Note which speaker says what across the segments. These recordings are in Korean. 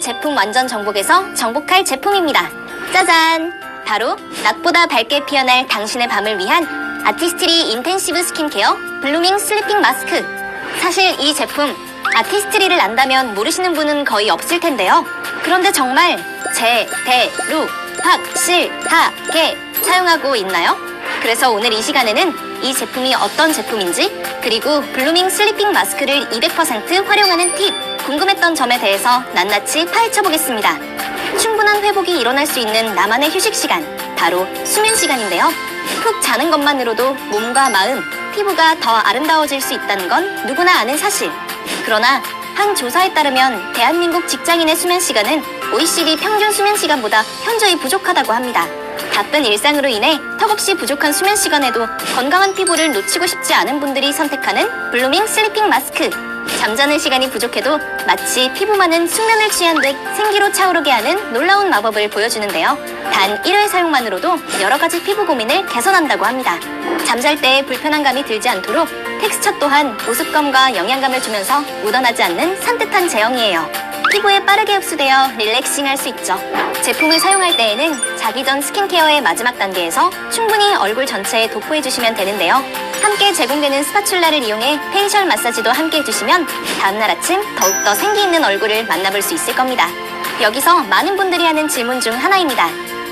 Speaker 1: 제품 완전 정복에서 정복할 제품입니다. 짜잔! 바로 낮보다 밝게 피어날 당신의 밤을 위한 아티스트리 인텐시브 스킨케어 블루밍 슬리핑 마스크. 사실 이 제품 아티스트리를 안다면 모르시는 분은 거의 없을 텐데요. 그런데 정말 제대로 확실하게 사용하고 있나요? 그래서 오늘 이 시간에는 이 제품이 어떤 제품인지, 그리고 블루밍 슬리핑 마스크를 200% 활용하는 팁, 궁금했던 점에 대해서 낱낱이 파헤쳐보겠습니다. 충분한 회복이 일어날 수 있는 나만의 휴식 시간, 바로 수면 시간인데요. 푹 자는 것만으로도 몸과 마음, 피부가 더 아름다워질 수 있다는 건 누구나 아는 사실. 그러나 한 조사에 따르면 대한민국 직장인의 수면 시간은 OECD 평균 수면 시간보다 현저히 부족하다고 합니다. 바쁜 일상으로 인해 턱없이 부족한 수면 시간에도 건강한 피부를 놓치고 싶지 않은 분들이 선택하는 블루밍 슬리핑 마스크. 잠자는 시간이 부족해도 마치 피부만은 숙면을 취한 듯 생기로 차오르게 하는 놀라운 마법을 보여주는데요. 단 1회 사용만으로도 여러 가지 피부 고민을 개선한다고 합니다. 잠잘 때 불편한 감이 들지 않도록 텍스처 또한 보습감과 영양감을 주면서 묻어나지 않는 산뜻한 제형이에요. 피부에 빠르게 흡수되어 릴렉싱할 수 있죠. 제품을 사용할 때에는 자기 전 스킨케어의 마지막 단계에서 충분히 얼굴 전체에 도포해주시면 되는데요. 함께 제공되는 스파츌라를 이용해 페이셜 마사지도 함께 해주시면 다음날 아침 더욱더 생기 있는 얼굴을 만나볼 수 있을 겁니다. 여기서 많은 분들이 하는 질문 중 하나입니다.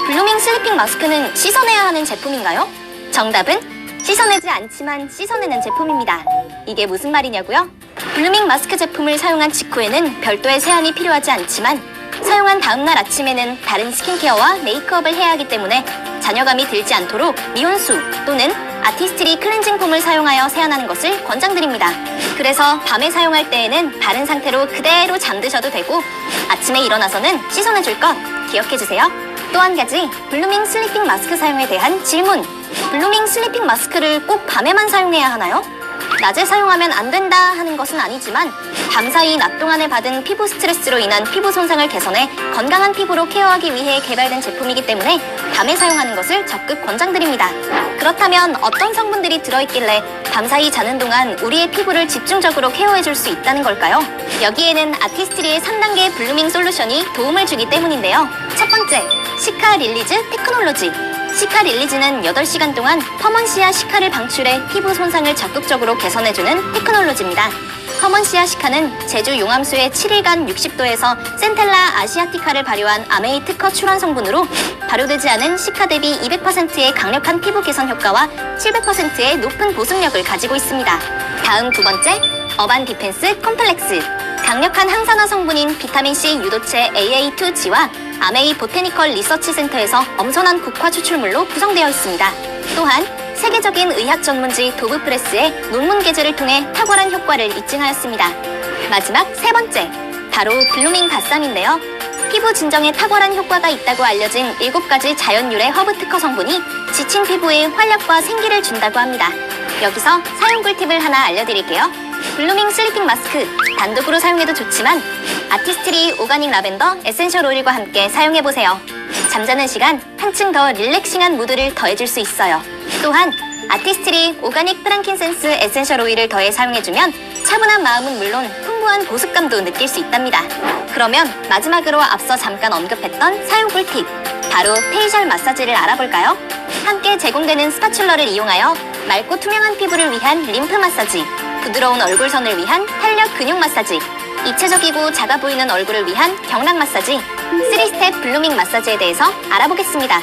Speaker 1: 블루밍 슬리핑 마스크는 씻어내야 하는 제품인가요? 정답은 씻어내지 않지만 씻어내는 제품입니다. 이게 무슨 말이냐고요? 블루밍 마스크 제품을 사용한 직후에는 별도의 세안이 필요하지 않지만 사용한 다음날 아침에는 다른 스킨케어와 메이크업을 해야 하기 때문에 잔여감이 들지 않도록 미온수 또는 아티스트리 클렌징 폼을 사용하여 세안하는 것을 권장드립니다. 그래서 밤에 사용할 때에는 바른 상태로 그대로 잠드셔도 되고 아침에 일어나서는 씻어내줄 것 기억해주세요. 또 한 가지 블루밍 슬리핑 마스크 사용에 대한 질문. 블루밍 슬리핑 마스크를 꼭 밤에만 사용해야 하나요? 낮에 사용하면 안 된다 하는 것은 아니지만 밤사이 낮 동안에 받은 피부 스트레스로 인한 피부 손상을 개선해 건강한 피부로 케어하기 위해 개발된 제품이기 때문에 밤에 사용하는 것을 적극 권장드립니다. 그렇다면 어떤 성분들이 들어있길래 밤사이 자는 동안 우리의 피부를 집중적으로 케어해줄 수 있다는 걸까요? 여기에는 아티스트리의 3단계 블루밍 솔루션이 도움을 주기 때문인데요. 첫 번째, 시카 릴리즈 테크놀로지. 시카 릴리즈는 8시간 동안 퍼먼시아 시카를 방출해 피부 손상을 적극적으로 개선해주는 테크놀로지입니다. 퍼먼시아 시카는 제주 용암수의 7일간 60도에서 센텔라 아시아티카를 발효한 아메이 특허 출원 성분으로 발효되지 않은 시카 대비 200%의 강력한 피부 개선 효과와 700%의 높은 보습력을 가지고 있습니다. 다음 두 번째, 어반 디펜스 컴플렉스. 강력한 항산화 성분인 비타민C 유도체 AA2G와 아메이 보테니컬 리서치 센터에서 엄선한 국화 추출물로 구성되어 있습니다. 또한 세계적인 의학 전문지 도브프레스의 논문 게재를 통해 탁월한 효과를 입증하였습니다. 마지막 세 번째, 바로 블루밍 바쌈인데요. 피부 진정에 탁월한 효과가 있다고 알려진 7가지 자연유래 허브 특허 성분이 지친 피부에 활력과 생기를 준다고 합니다. 여기서 사용 꿀팁을 하나 알려드릴게요. 블루밍 슬리핑 마스크, 단독으로 사용해도 좋지만 아티스트리 오가닉 라벤더 에센셜 오일과 함께 사용해보세요. 잠자는 시간 한층 더 릴렉싱한 무드를 더해줄 수 있어요. 또한 아티스트리 오가닉 프랑킨센스 에센셜 오일을 더해 사용해주면 차분한 마음은 물론 풍부한 보습감도 느낄 수 있답니다. 그러면 마지막으로 앞서 잠깐 언급했던 사용 꿀팁, 바로 페이셜 마사지를 알아볼까요? 함께 제공되는 스파츌러를 이용하여 맑고 투명한 피부를 위한 림프 마사지, 부드러운 얼굴선을 위한 탄력 근육 마사지, 입체적이고 작아 보이는 얼굴을 위한 경락 마사지, 3스텝 블루밍 마사지에 대해서 알아보겠습니다.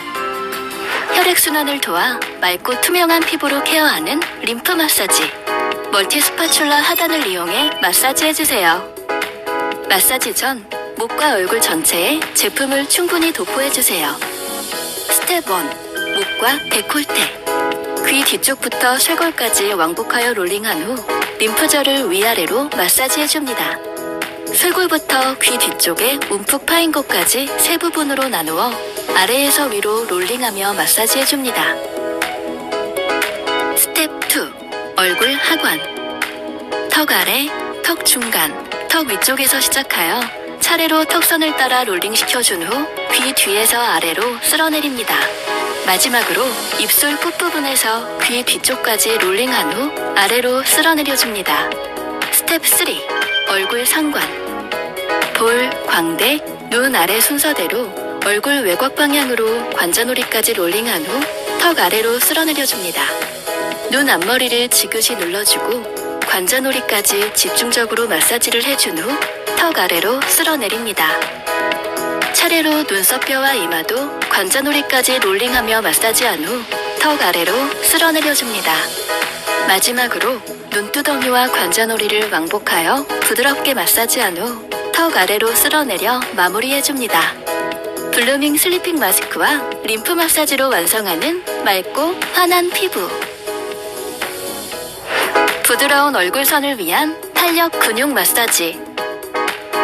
Speaker 2: 혈액순환을 도와 맑고 투명한 피부로 케어하는 림프 마사지. 멀티 스파츌라 하단을 이용해 마사지해주세요. 마사지 전 목과 얼굴 전체에 제품을 충분히 도포해주세요. 스텝 1. 목과 데콜테. 귀 뒤쪽부터 쇄골까지 왕복하여 롤링한 후 림프절을 위아래로 마사지해줍니다. 쇄골부터 귀 뒤쪽에 움푹 파인 곳까지 세 부분으로 나누어 아래에서 위로 롤링하며 마사지해줍니다. 스텝 2. 얼굴 하관. 턱 아래, 턱 중간, 턱 위쪽에서 시작하여 차례로 턱선을 따라 롤링시켜준 후 귀 뒤에서 아래로 쓸어내립니다. 마지막으로 입술 끝부분에서 귀 뒤쪽까지 롤링한 후 아래로 쓸어내려줍니다. 스텝 3. 얼굴 상관. 볼, 광대, 눈 아래 순서대로 얼굴 외곽 방향으로 관자놀이까지 롤링한 후 턱 아래로 쓸어내려줍니다. 눈 앞머리를 지그시 눌러주고 관자놀이까지 집중적으로 마사지를 해준 후 턱 아래로 쓸어내립니다. 차례로 눈썹뼈와 이마도 관자놀이까지 롤링하며 마사지한 후 턱 아래로 쓸어내려줍니다. 마지막으로 눈두덩이와 관자놀이를 왕복하여 부드럽게 마사지한 후 턱 아래로 쓸어내려 마무리해줍니다. 블루밍 슬리핑 마스크와 림프 마사지로 완성하는 맑고 환한 피부. 부드러운 얼굴선을 위한 탄력 근육 마사지.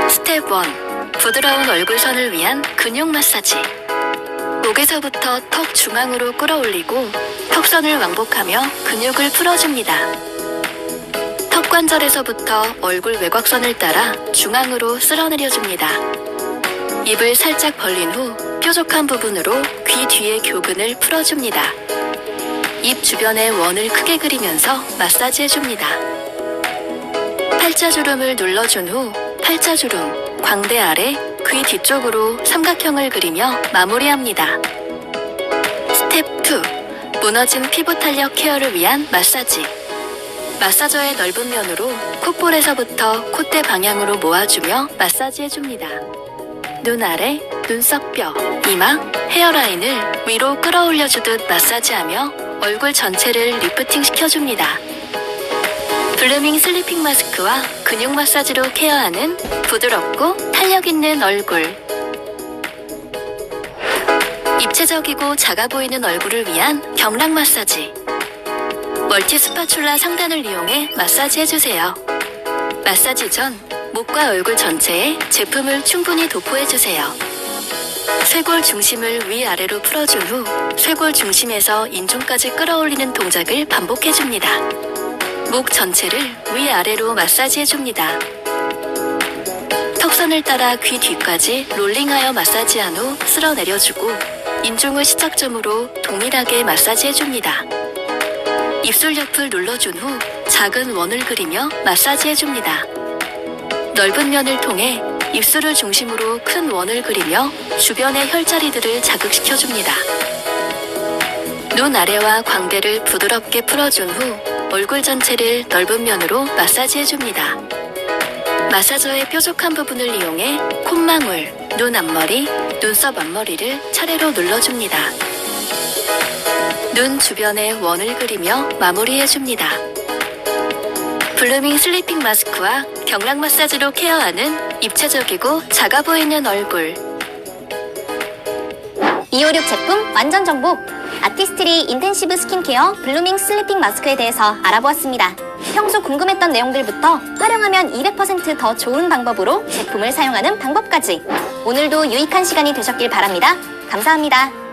Speaker 2: 스텝 1. 부드러운 얼굴선을 위한 근육 마사지. 목에서부터 턱 중앙으로 끌어올리고 턱선을 왕복하며 근육을 풀어줍니다. 턱 관절에서부터 얼굴 외곽선을 따라 중앙으로 쓸어내려줍니다. 입을 살짝 벌린 후 뾰족한 부분으로 귀 뒤의 교근을 풀어줍니다. 입 주변에 원을 크게 그리면서 마사지해줍니다. 팔자주름을 눌러준 후 팔자주름, 광대 아래, 귀 뒤쪽으로 삼각형을 그리며 마무리합니다. 스텝 2. 무너진 피부 탄력 케어를 위한 마사지. 마사저의 넓은 면으로 콧볼에서부터 콧대 방향으로 모아주며 마사지해줍니다. 눈 아래, 눈썹뼈, 이마, 헤어라인을 위로 끌어올려주듯 마사지하며 얼굴 전체를 리프팅 시켜줍니다. 블루밍 슬리핑 마스크와 근육 마사지로 케어하는 부드럽고 탄력 있는 얼굴. 입체적이고 작아 보이는 얼굴을 위한 경락 마사지. 멀티 스파츌라 상단을 이용해 마사지 해주세요. 마사지 전 목과 얼굴 전체에 제품을 충분히 도포해주세요. 쇄골 중심을 위아래로 풀어준 후 쇄골 중심에서 인중까지 끌어올리는 동작을 반복해줍니다. 목 전체를 위아래로 마사지해줍니다. 턱선을 따라 귀 뒤까지 롤링하여 마사지한 후 쓸어내려주고 인중을 시작점으로 동일하게 마사지해줍니다. 입술 옆을 눌러준 후 작은 원을 그리며 마사지해줍니다. 넓은 면을 통해 입술을 중심으로 큰 원을 그리며 주변의 혈자리들을 자극시켜줍니다. 눈 아래와 광대를 부드럽게 풀어준 후 얼굴 전체를 넓은 면으로 마사지해줍니다. 마사저의 뾰족한 부분을 이용해 콧망울, 눈 앞머리, 눈썹 앞머리를 차례로 눌러줍니다. 눈 주변에 원을 그리며 마무리해줍니다. 블루밍 슬리핑 마스크와 경락 마사지로 케어하는 입체적이고 작아 보이는 얼굴.
Speaker 1: 256 제품 완전 정복! 아티스트리 인텐시브 스킨케어 블루밍 슬리핑 마스크에 대해서 알아보았습니다. 평소 궁금했던 내용들부터 활용하면 200% 더 좋은 방법으로 제품을 사용하는 방법까지 오늘도 유익한 시간이 되셨길 바랍니다. 감사합니다.